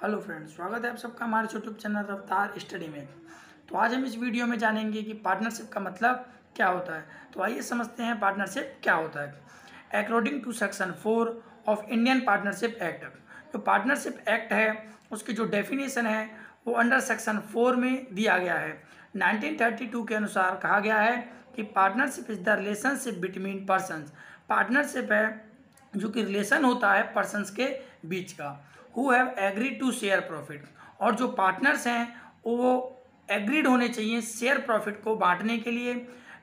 Hello friends, स्वागत है आप सबका हमारे यूट्यूब चैनल रफ्तार स्टडी में। तो आज हम इस वीडियो में जानेंगे कि पार्टनरशिप का मतलब क्या होता है। तो आइए समझते हैं पार्टनरशिप क्या होता है। According to section 4 of Indian partnership act, जो पार्टनरशिप एक्ट है उसकी जो डेफिनेशन है वो अंडर सेक्शन 4 में दिया गया है। 1932 के अनुसार कहा गया है कि partnership is the relationship between persons. Partnership है जो कि रिलेशन होता है पर्सनस के बीच का, who have agreed to share profit. और जो पार्टनर्स हैं वो एग्रीड होने चाहिए शेयर प्रॉफिट को बांटने के लिए।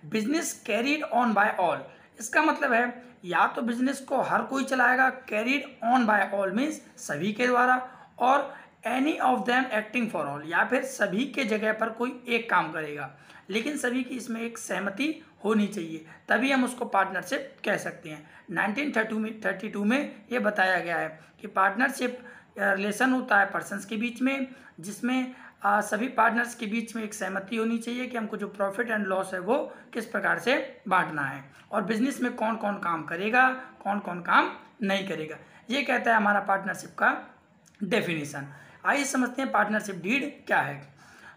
Business carried on by all, इसका मतलब है या तो बिजनेस को हर कोई चलाएगा, carried on by all means सभी के द्वारा, और any of them acting for all, या फिर सभी के जगह पर कोई एक काम करेगा, लेकिन सभी की इसमें एक सहमति होनी चाहिए, तभी हम उसको पार्टनरशिप कह सकते हैं। 1932 में ये बताया गया है कि पार्टनरशिप रिलेशन होता है पर्सन्स के बीच में, जिसमें सभी पार्टनर्स के बीच में एक सहमति होनी चाहिए कि हमको जो प्रॉफिट एंड लॉस है वो किस प्रकार से बांटना है, और बिजनेस में कौन कौन काम करेगा, कौन कौन काम नहीं करेगा। ये कहता है हमारा पार्टनरशिप का डेफिनेशन। आइए समझते हैं पार्टनरशिप डीड क्या है।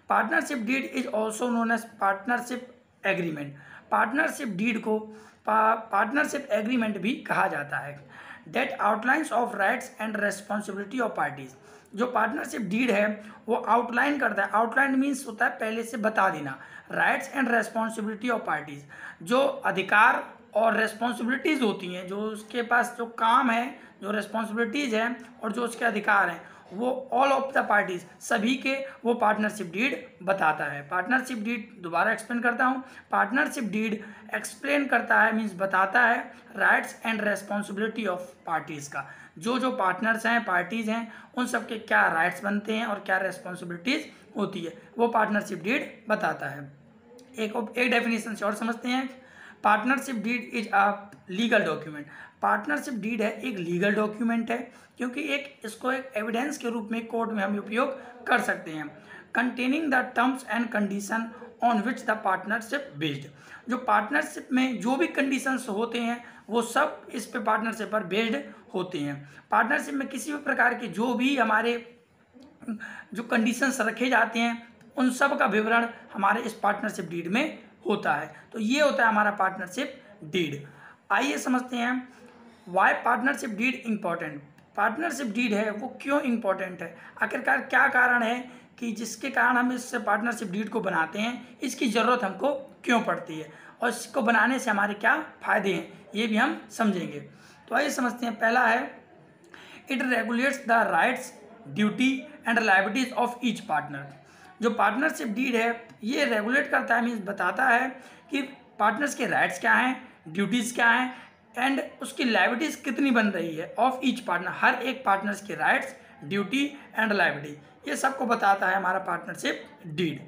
Partnership deed is also known as partnership agreement. Partnership deed को पार्टनरशिप एग्रीमेंट भी कहा जाता है। That outlines of rights and responsibility of parties. जो पार्टनरशिप डीड है वो आउटलाइन करता है, आउटलाइन मीन्स होता है पहले से बता देना, rights and responsibility of parties, जो अधिकार और रेस्पॉन्सिबिलिटीज़ होती हैं, जो उसके पास जो काम है, जो रेस्पॉन्सिबिलिटीज़ हैं और जो उसके अधिकार हैं, वो ऑल ऑफ द पार्टीज सभी के, वो पार्टनरशिप डीड बताता है। पार्टनरशिप डीड दोबारा एक्सप्लेन करता हूँ। पार्टनरशिप डीड एक्सप्लेन करता है मीन्स बताता है rights and responsibility of parties का, जो जो पार्टनर्स हैं, पार्टीज़ हैं, उन सब के क्या राइट्स बनते हैं और क्या रेस्पॉन्सिबिलिटीज़ होती है, वो पार्टनरशिप डीड बताता है। एक डेफिनेशन से और समझते हैं। Partnership deed is a legal document. Partnership deed है एक लीगल डॉक्यूमेंट है, क्योंकि इसको एक एविडेंस के रूप में कोर्ट में हम उपयोग कर सकते हैं। Containing the terms and condition on which the partnership based. जो पार्टनरशिप में जो भी कंडीशंस होते हैं वो सब इस पे पार्टनरशिप पर बेस्ड होते हैं। पार्टनरशिप में किसी भी प्रकार के जो भी हमारे जो कंडीशंस रखे जाते हैं उन सब का विवरण हमारे इस पार्टनरशिप डीड में होता है। तो ये होता है हमारा पार्टनरशिप डीड। आइए समझते हैं why partnership deed important. Partnership deed है वो क्यों इम्पॉर्टेंट है, आखिरकार क्या कारण है कि जिसके कारण हम इस पार्टनरशिप डीड को बनाते हैं, इसकी ज़रूरत हमको क्यों पड़ती है, और इसको बनाने से हमारे क्या फ़ायदे हैं, ये भी हम समझेंगे। तो आइए समझते हैं। पहला है it regulates the rights, duty and liabilities of each partner. जो पार्टनरशिप डीड है ये रेगुलेट करता है, मीन्स बताता है कि पार्टनर्स के राइट्स क्या हैं, ड्यूटीज़ क्या हैं, एंड उसकी लायबिलिटीज़ कितनी बन रही है ऑफ ईच पार्टनर, हर एक पार्टनर्स के राइट्स, ड्यूटी एंड लायबिलिटी, ये सबको बताता है हमारा पार्टनरशिप डीड।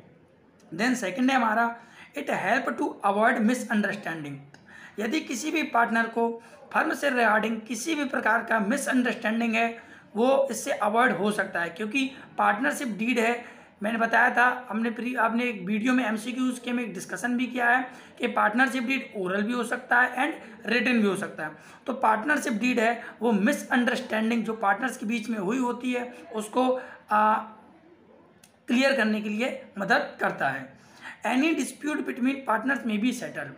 देन सेकंड है हमारा it help to avoid misunderstanding. यदि किसी भी पार्टनर को फर्म से रिगार्डिंग किसी भी प्रकार का मिसअंडरस्टैंडिंग है वो इससे अवॉइड हो सकता है, क्योंकि पार्टनरशिप डीड है, मैंने बताया था, आपने एक वीडियो में MCQs के में एक डिस्कशन भी किया है कि पार्टनरशिप डीड ओरल भी हो सकता है एंड रिटन भी हो सकता है। तो पार्टनरशिप डीड है वो मिसअंडरस्टैंडिंग जो पार्टनर्स के बीच में हुई होती है उसको क्लियर करने के लिए मदद करता है। एनी डिस्प्यूट बिटवीन पार्टनर्स में बी सेटल।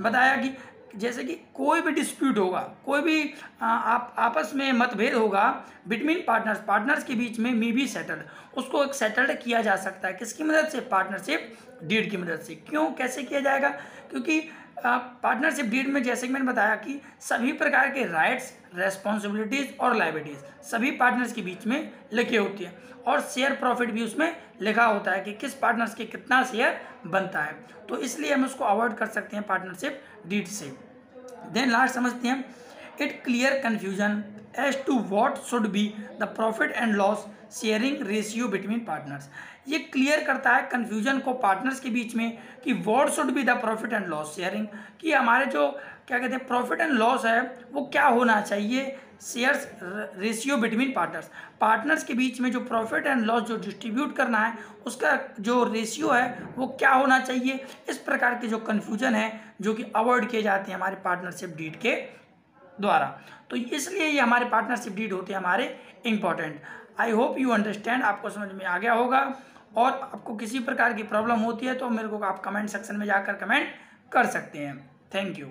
बताया कि जैसे कि कोई भी डिस्प्यूट होगा, कोई भी आप आपस में मतभेद होगा बिटवीन पार्टनर्स के बीच में मे बी सेटल्ड, उसको एक सेटल्ड किया जा सकता है किसकी मदद से, पार्टनरशिप डीड की मदद से। क्यों, कैसे किया जाएगा, क्योंकि पार्टनरशिप डीड में जैसे कि मैंने बताया कि सभी प्रकार के राइट्स, रेस्पॉन्सिबिलिटीज़ और लायबिलिटीज़ सभी पार्टनर्स के बीच में लिखी होती है, और शेयर प्रॉफिट भी उसमें लिखा होता है कि किस पार्टनर्स के कितना शेयर बनता है। तो इसलिए हम उसको अवॉइड कर सकते हैं पार्टनरशिप डीड से। देन लास्ट समझते हैं it clear confusion as to what should be the profit and loss sharing ratio between partners. ये क्लियर करता है कन्फ्यूजन को पार्टनर्स के बीच में कि what should be the profit and loss sharing, कि हमारे जो क्या कहते हैं प्रॉफिट एंड लॉस है वो क्या होना चाहिए, शेयर्स रेशियो बिटवीन पार्टनर्स के बीच में जो प्रॉफिट एंड लॉस जो डिस्ट्रीब्यूट करना है उसका जो रेशियो है वो क्या होना चाहिए। इस प्रकार के जो कन्फ्यूजन है जो कि अवॉइड किए जाते हैं हमारे पार्टनरशिप डीड के द्वारा। तो इसलिए ये हमारे पार्टनरशिप डीड होते हैं हमारे important. I hope you understand, आपको समझ में आ गया होगा। और आपको किसी प्रकार की प्रॉब्लम होती है तो मेरे को आप कमेंट सेक्शन में जाकर कमेंट कर सकते हैं। Thank you.